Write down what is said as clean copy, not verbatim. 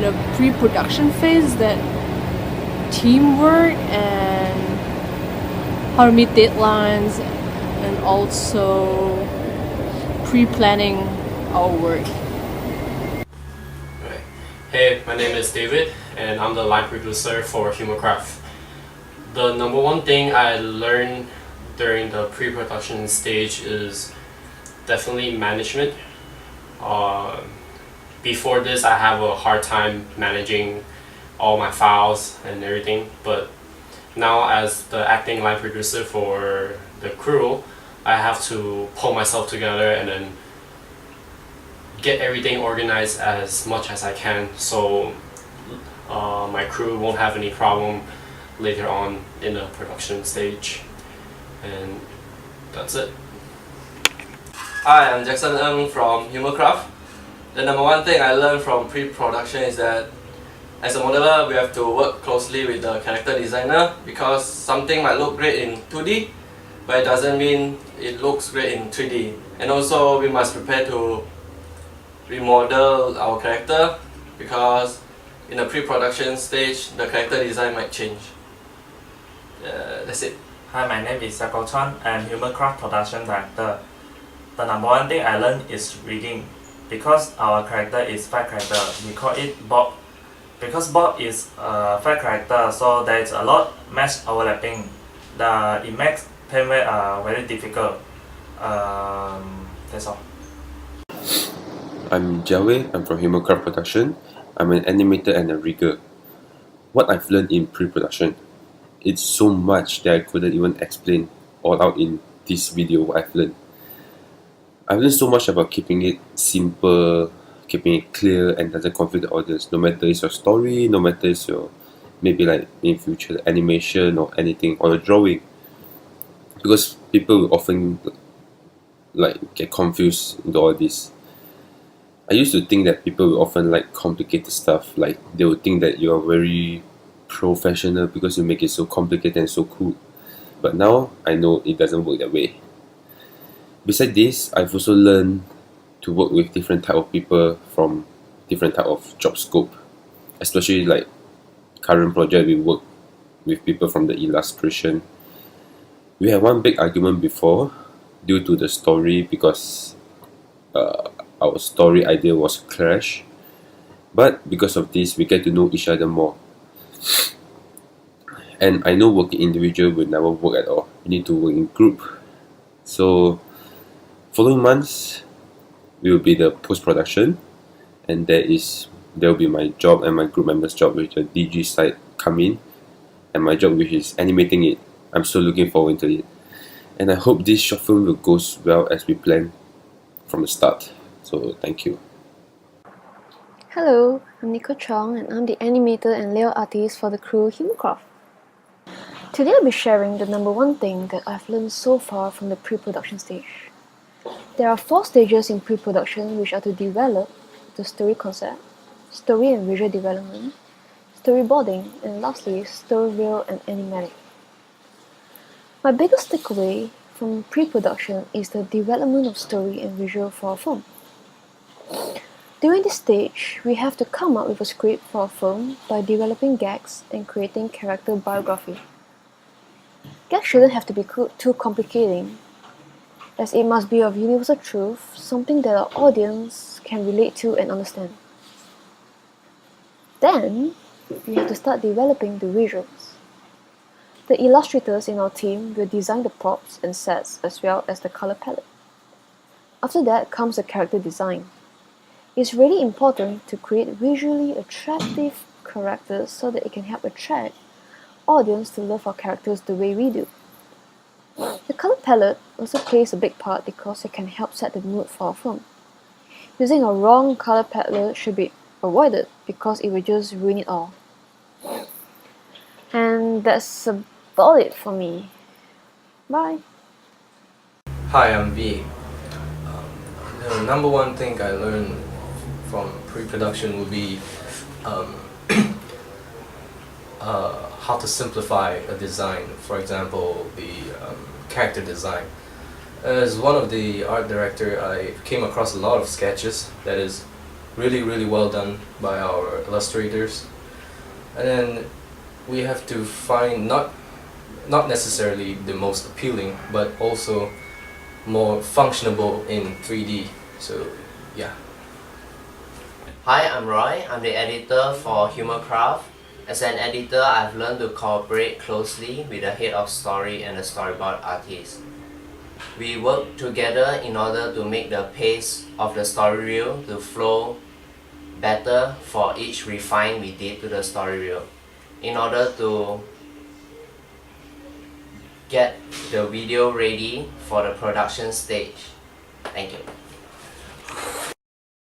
in a pre-production phase, that teamwork and how to meet deadlines and also pre-planning our work. Right. Hey, my name is David and I'm the line producer for Humorcraft. The number one thing I learned during the pre-production stage is definitely management. Before this, I have a hard time managing all my files and everything, but now as the acting line producer for the crew, I have to pull myself together and then get everything organized as much as I can, so my crew won't have any problem later on in the production stage. And that's it. Hi, I'm Jackson Ng from Humorcraft. The number one thing I learned from pre-production is that as a modeler, we have to work closely with the character designer, because something might look great in 2D, but it doesn't mean it looks great in 3D. And also we must prepare to remodel our character, because in the pre-production stage, the character design might change. That's it. Hi, my name is Sakao Chan. I'm Humorcraft Production Director. The number one thing I learned is rigging. Because our character is fat character, we call it Bob. Because Bob is a fat character, so there is a lot mesh overlapping. It makes paintwork very difficult. That's all. I'm Jiawei, I'm from Humorcraft Production. I'm an animator and a rigger. What I've learned in pre-production, it's so much that I couldn't even explain all out in this video what I've learned. I've learned so much about keeping it simple, keeping it clear and doesn't confuse the audience, no matter it's your story, no matter it's your, maybe like in future animation or anything, or a drawing. Because people will often like get confused into all this. I used to think that people will often like complicated stuff, like they would think that you're very professional because you make it so complicated and so cool. But now I know it doesn't work that way. Besides this, I've also learned to work with different type of people from different type of job scope. Especially like current project, we work with people from the illustration. We had one big argument before due to the story, because our story idea was clash. But because of this, we get to know each other more. And I know working individual will never work at all. We need to work in group. So following months will be the post-production, and there will be my job and my group members' job, which the DG side come in, and my job, which is animating it. I'm so looking forward to it, and I hope this short film will go well as we planned from the start. So thank you. Hello, I'm Nico Chong and I'm the animator and layout artist for the crew Humorcraft. Today I'll be sharing the number one thing that I've learned so far from the pre-production stage. There are 4 stages in pre-production, which are to develop the story concept, story and visual development, storyboarding, and lastly, story reel and animatic. My biggest takeaway from pre-production is the development of story and visual for a film. During this stage, we have to come up with a script for a film by developing gags and creating character biography. Gags shouldn't have to be too complicating, as it must be of universal truth, something that our audience can relate to and understand. Then, we have to start developing the visuals. The illustrators in our team will design the props and sets as well as the color palette. After that comes the character design. It's really important to create visually attractive characters so that it can help attract audience to love our characters the way we do. The color palette also plays a big part because it can help set the mood for a film. Using a wrong color palette should be avoided because it will just ruin it all. And that's about it for me. Bye! Hi, I'm V. The number one thing I learned from pre-production would be how to simplify a design. For example, the character design. As one of the art director, I came across a lot of sketches, that is, really well done by our illustrators. And then we have to find not necessarily the most appealing, but also more functionable in 3D. So yeah. Hi, I'm Roy. I'm the editor for Humorcraft. As an editor, I've learned to cooperate closely with the head of story and the storyboard artist. We work together in order to make the pace of the story reel to flow better for each refine we did to the story reel, in order to get the video ready for the production stage. Thank you.